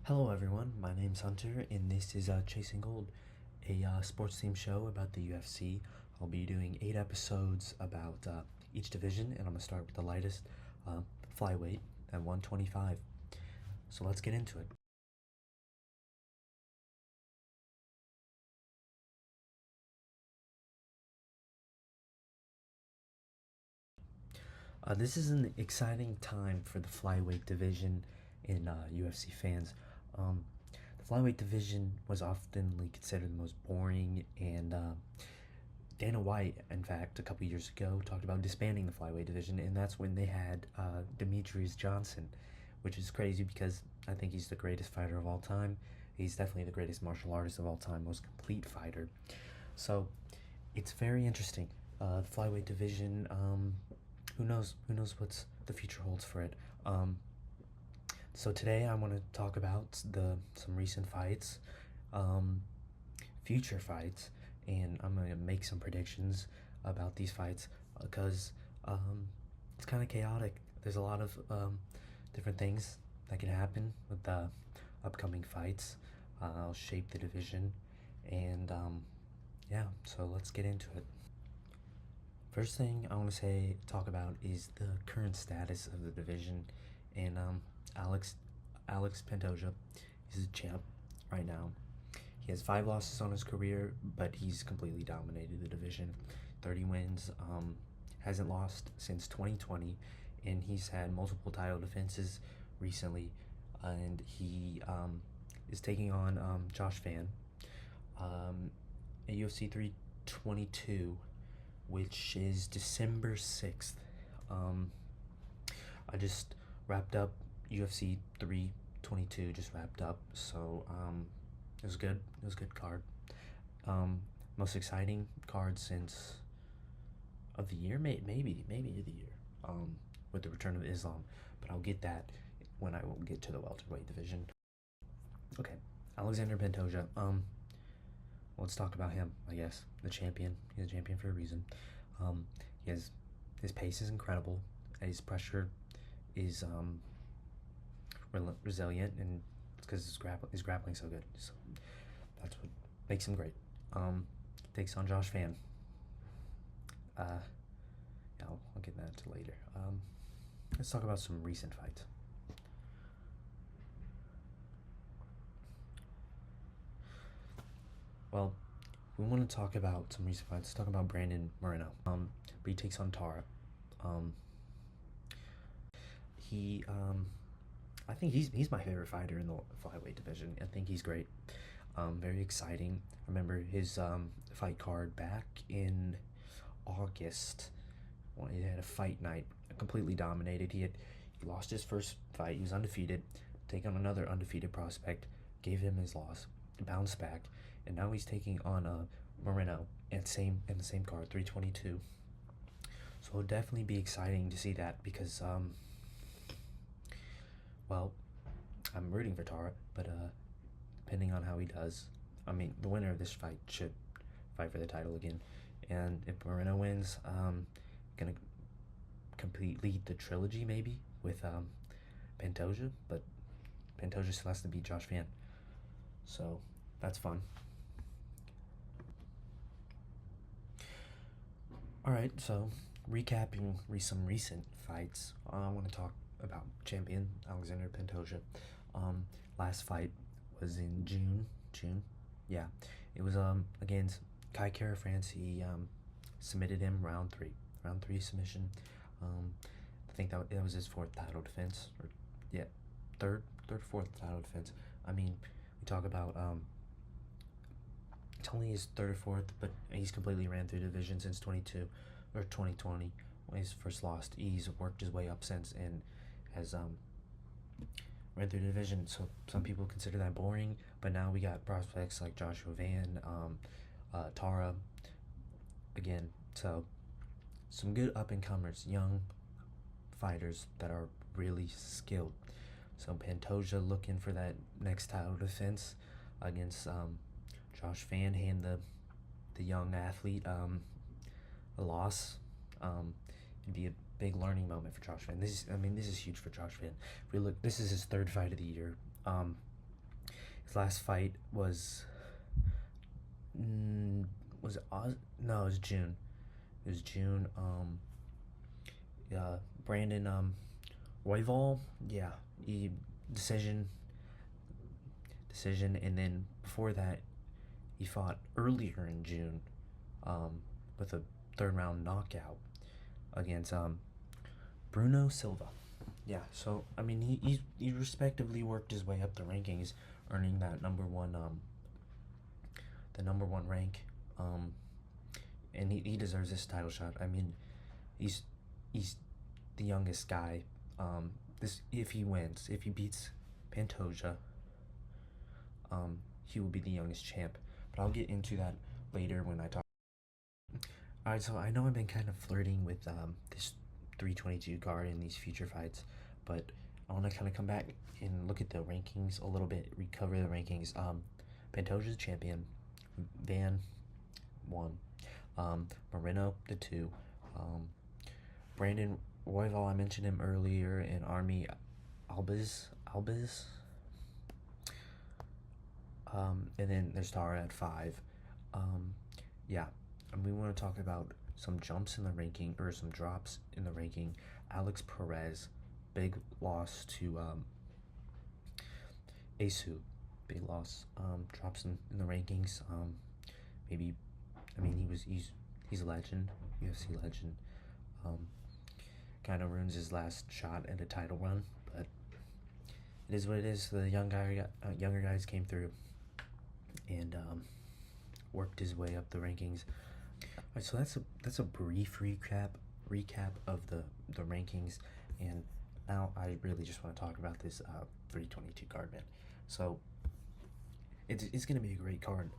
Hello everyone, my name's Hunter and this is Chasing Gold, a sports themed show about the UFC. I'll be doing 8 episodes about each division, and I'm going to start with the lightest, Flyweight at 125. So let's get into it. This is an exciting time for the Flyweight division in UFC fans. Um, the Flyweight division was often considered the most boring, and Dana White, in fact, a couple years ago, talked about disbanding the Flyweight division, and that's when they had Demetrius Johnson, which is crazy because I think he's the greatest fighter of all time. He's definitely the greatest martial artist of all time, most complete fighter. So it's very interesting. The Flyweight division, who knows? Who knows what's the future holds for it? So today I want to talk about some recent fights, um, future fights, and I'm gonna make some predictions about these fights because it's kind of chaotic. There's a lot of different things that can happen with the upcoming fights. I'll shape the division, and yeah. So let's get into it. First thing I want to talk about is the current status of the division, and Alex Pantoja is a champ right now. He has 5 losses on his career, but he's completely dominated the division. 30 wins, hasn't lost since 2020, and he's had multiple title defenses recently. And he is taking on Josh Fan at UFC 322, which is December 6th. I just wrapped up UFC 322, just wrapped up, so it was good. It was a good card. Most exciting card since of the year, maybe of the year. With the return of Islam, but I'll get that when I will get to the welterweight division. Okay, Alexander Pantoja. Let's talk about him. I guess the champion. He's a champion for a reason. He has his pace is incredible. His pressure is resilient, and it's because his grappling so good. So that's what makes him great. Takes on Josh Fan. Yeah, I'll get that to later. Let's talk about some recent fights. Well, we want to talk about some recent fights. Let's talk about Brandon Moreno. But he takes on Tara. He I think he's my favorite fighter in the flyweight division. I think he's great. Very exciting. I remember his fight card back in August. Well, he had a fight night, completely dominated. He lost his first fight. He was undefeated. Take on another undefeated prospect, gave him his loss, bounced back, and now he's taking on Moreno in the same card, 322. So it'll definitely be exciting to see that because well, I'm rooting for Tara, but depending on how he does, I mean, the winner of this fight should fight for the title again. And if Moreno wins, gonna complete the trilogy maybe with Pantoja, but Pantoja still has to beat Josh Fan, so that's fun. All right, so recapping some recent fights, I want to talk about champion Alexander Pantoja. Last fight was in June. Yeah, it was against Kai Kara France. He submitted him round three submission. I think that was his fourth title defense, or yeah, fourth title defense. I mean, we talk about it's only his third or fourth, but he's completely ran through the division since 2020 when he's first lost. He's worked his way up since and has ran through the division. So some people consider that boring, but now we got prospects like Joshua Van, Tara again. So some good up and comers, young fighters that are really skilled. So Pantoja looking for that next title defense against Josh Fan, and the young athlete a loss. It'd be a big learning moment for Josh Fan. This is huge for Josh Fan. If we look, this is his third fight of the year. last fight was it no, it was June. It was June. Brandon Royval, yeah, he decision, and then before that, he fought earlier in June, with a third round knockout against Bruno Silva. Yeah, so I mean he respectively worked his way up the rankings, earning that number one rank, and he deserves this title shot. I mean, he's he's the youngest guy. This if he wins, if he beats Pantoja, he will be the youngest champ. But I'll get into that later when I talk. Alright, so I know I've been kind of flirting with this 322 card in these future fights, but I want to kind of come back and look at the rankings a little bit, recover the rankings. Pantoja's champion, Van 1, Moreno the 2, Brandon Royval, I mentioned him earlier, and Army Albis, and then there's Tara at 5. Yeah, and we want to talk about some jumps in the ranking, or some drops in the ranking. Alex Perez, big loss to Asu, big loss. Drops in the rankings. Maybe, I mean, he's a legend, UFC legend. Kind of ruins his last shot at a title run, but it is what it is. The younger guys came through and worked his way up the rankings. Alright, so that's a brief recap of the rankings, and now I really just want to talk about this 322 card, man. So it's gonna be a great card.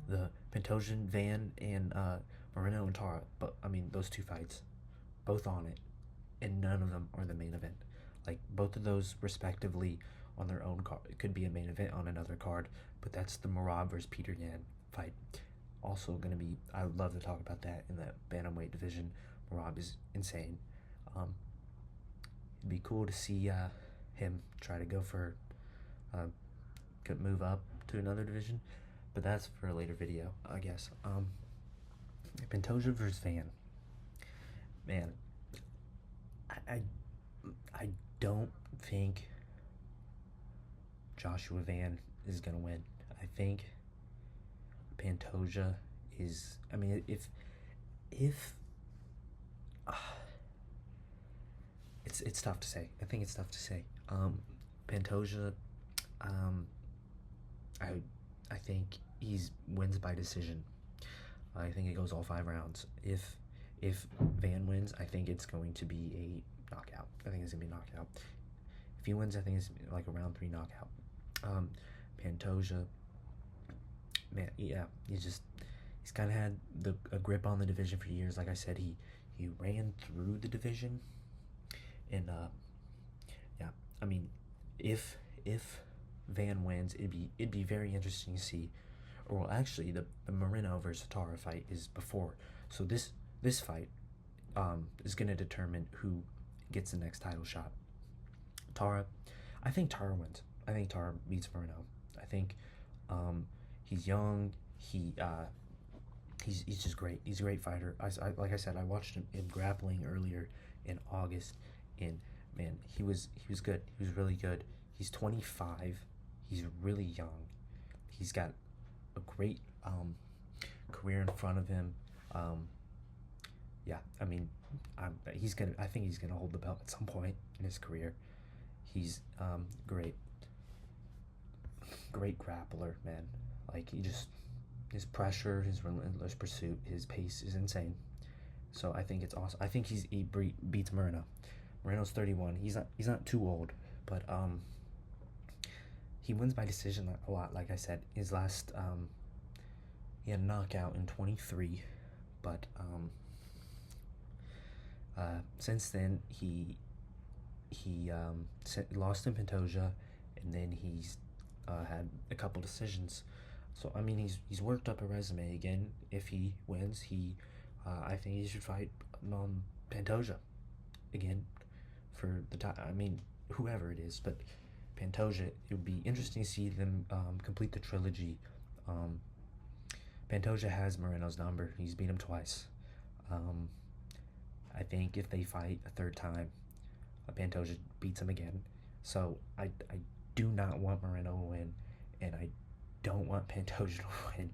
The Pantoja, Van, and Moreno and Tara, but I mean those two fights, both on it, and none of them are the main event. Like, both of those respectively on their own card. It could be a main event on another card, but that's the Merab versus Peter Yan fight. Also gonna be, I would love to talk about that in the bantamweight division. Merab is insane. It'd be cool to see him try to go for could move up to another division, but that's for a later video, I guess. Pantoja versus Van. Man, I don't think Joshua Van is gonna win. I think Pantoja is. I mean, if it's tough to say. I think it's tough to say. Pantoja, I think he's wins by decision. I think it goes all 5 rounds. If Van wins, I think it's going to be a knockout. I think it's gonna be a knockout. If he wins, I think it's like a round 3 knockout. Pantoja, man, yeah, he's kind of had a grip on the division for years. Like I said, he ran through the division, and yeah, I mean, if Van wins, it'd be very interesting to see. Or, well, actually, the Moreno versus Tara fight is before, so this fight is gonna determine who gets the next title shot. Tara, I think Tara wins. I think Tara beats Moreno. I think he's young. He's just great. He's a great fighter. Like I said, I watched him in grappling earlier in August, and man, he was good. He was really good. He's 25. He's really young. He's got a great career in front of him. Yeah, I mean, I think he's gonna hold the belt at some point in his career. He's great grappler, man. Like, his pressure, his relentless pursuit, his pace is insane. So I think it's awesome. I think he beats Moreno. Moreno's 31. He's not too old, but he wins by decision a lot. Like I said, his last he had a knockout in 23, but since then he lost in Pantoja, and then he's had a couple decisions. So I mean, he's worked up a resume again. If he wins, I think he should fight Pantoja again for the time. I mean, whoever it is, but Pantoja. It would be interesting to see them complete the trilogy. Um, Pantoja has Moreno's number. He's beat him twice. Um, I think if they fight a third time, Pantoja beats him again. So I do not want Moreno to win, and I don't want Pantoja to win.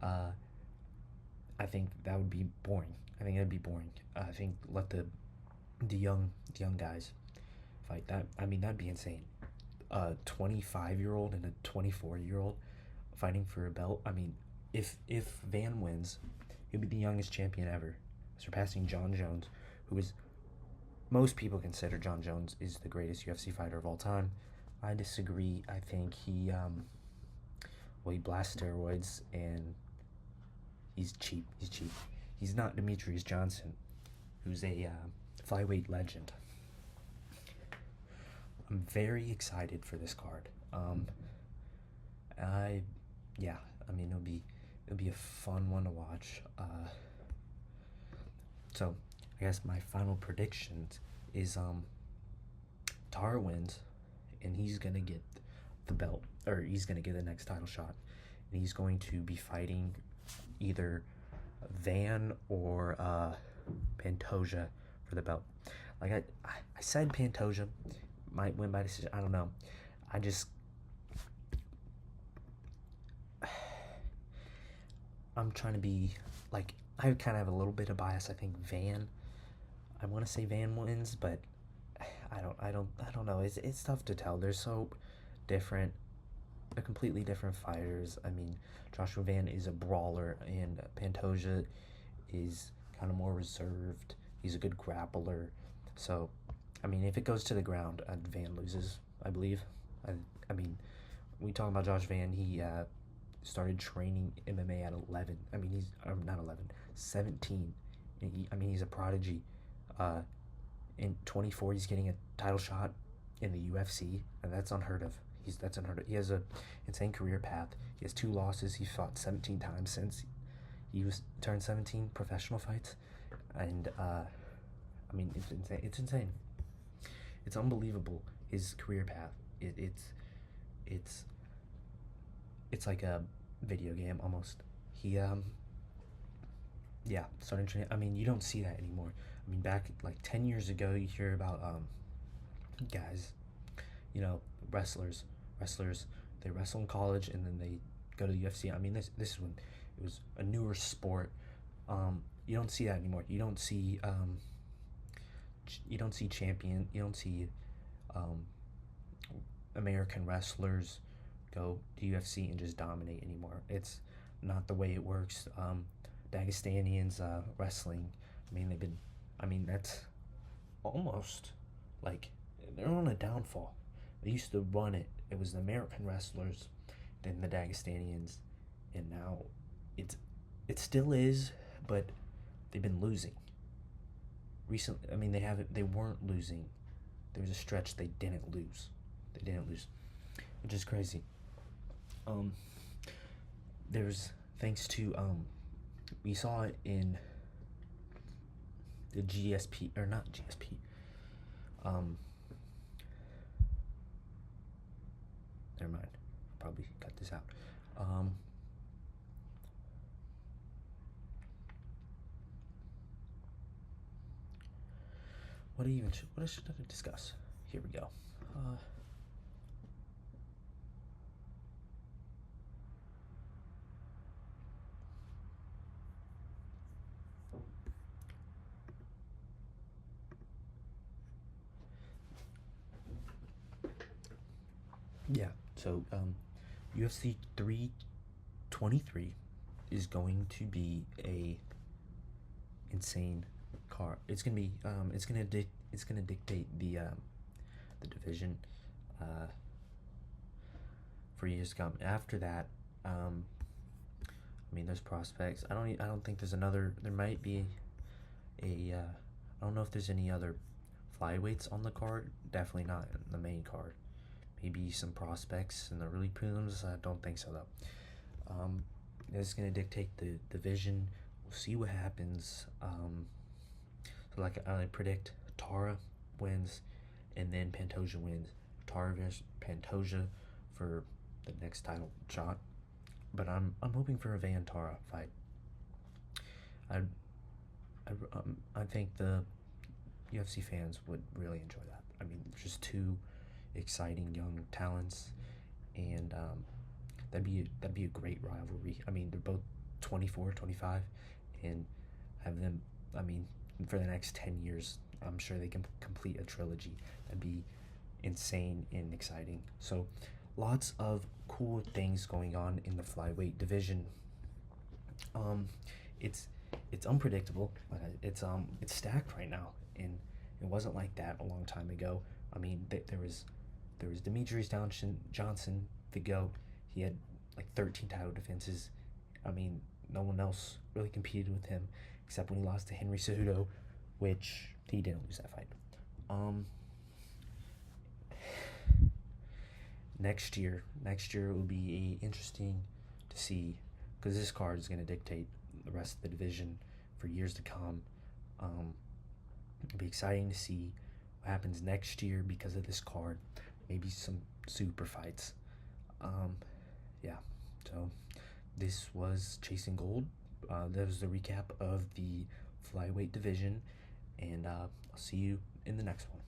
Uh, I think that would be boring. I think that'd be boring. I think let the young guys fight. That, I mean, that'd be insane. A 25-year-old and a 24-year-old fighting for a belt. I mean, if Van wins, he'll be the youngest champion ever, surpassing John Jones, who is, most people consider John Jones is the greatest UFC fighter of all time. I disagree. I think he blasts steroids and he's cheap. He's cheap. He's not Demetrius Johnson, who's a flyweight legend. I'm very excited for this card. I mean, it'll be a fun one to watch. So I guess my final predictions is Tar wins, and he's gonna get the belt, or he's gonna get the next title shot, and he's going to be fighting either Van or Pantoja for the belt. Like I said, Pantoja might win by decision. I don't know. I'm trying to be like, I kind of have a little bit of bias. I think I want to say Van wins, but I don't know. It's tough to tell. They're so different. They're completely different fighters. I mean, Joshua Van is a brawler, and Pantoja is kind of more reserved. He's a good grappler. So, I mean, if it goes to the ground, Van loses, I believe. I mean, we talk about Josh Van. He started training MMA at 11. I mean, he's not 11, 17. He's a prodigy. In 24, he's getting a title shot in the UFC, and that's unheard of. That's unheard of. He has a insane career path. He has 2 losses. He fought 17 times since he was turned 17 professional fights, and I mean, it's insane. It's insane. It's unbelievable. His career path. It's like a video game almost. He started training. I mean, you don't see that anymore. I mean, back like 10 years ago, you hear about guys, wrestlers. They wrestle in college and then they go to the UFC. I mean, this is when it was a newer sport. You don't see that anymore. You don't see champion. You don't see American wrestlers go to UFC and just dominate anymore. It's not the way it works. Dagestanians wrestling. I mean, that's almost like they're on a downfall. They used to run it. It was the American wrestlers, then the Dagestanians, and now it still is, but they've been losing. Recently, I mean, they weren't losing. There was a stretch they didn't lose. Which is crazy. There's thanks to we saw it in the GSP, or not GSP. Never mind. I'll probably cut this out. What should I discuss? Here we go. Yeah, so UFC 323 is going to be a insane card. It's gonna be it's gonna dictate the division for years to come. After that, I mean, there's prospects. I don't think there's another. There might be a. I don't know if there's any other flyweights on the card. Definitely not in the main card. Maybe some prospects in the early prelims. I don't think so though. It's gonna dictate the division. We'll see what happens. So like I predict Tara wins, and then Pantoja wins. Pantoja for the next title shot. But I'm hoping for a Vantara fight. I I think the UFC fans would really enjoy that. I mean, just two exciting young talents, and that'd be a great rivalry. I mean, they're both 24, 25, and have them. I mean, for the next 10 years, I'm sure they can complete a trilogy. That'd be insane and exciting. So, lots of cool things going on in the flyweight division. It's it's unpredictable. It's stacked right now, and it wasn't like that a long time ago. I mean, there was Demetrius Johnson, the GOAT. He had like 13 title defenses. I mean, no one else really competed with him except when he lost to Henry Cejudo, which he didn't lose that fight. Um, next year will be interesting to see because this card is going to dictate the rest of the division for years to come. It'll be exciting to see what happens next year because of this card. Maybe some super fights. Yeah. So this was Chasing Gold. That was the recap of the flyweight division, and I'll see you in the next one.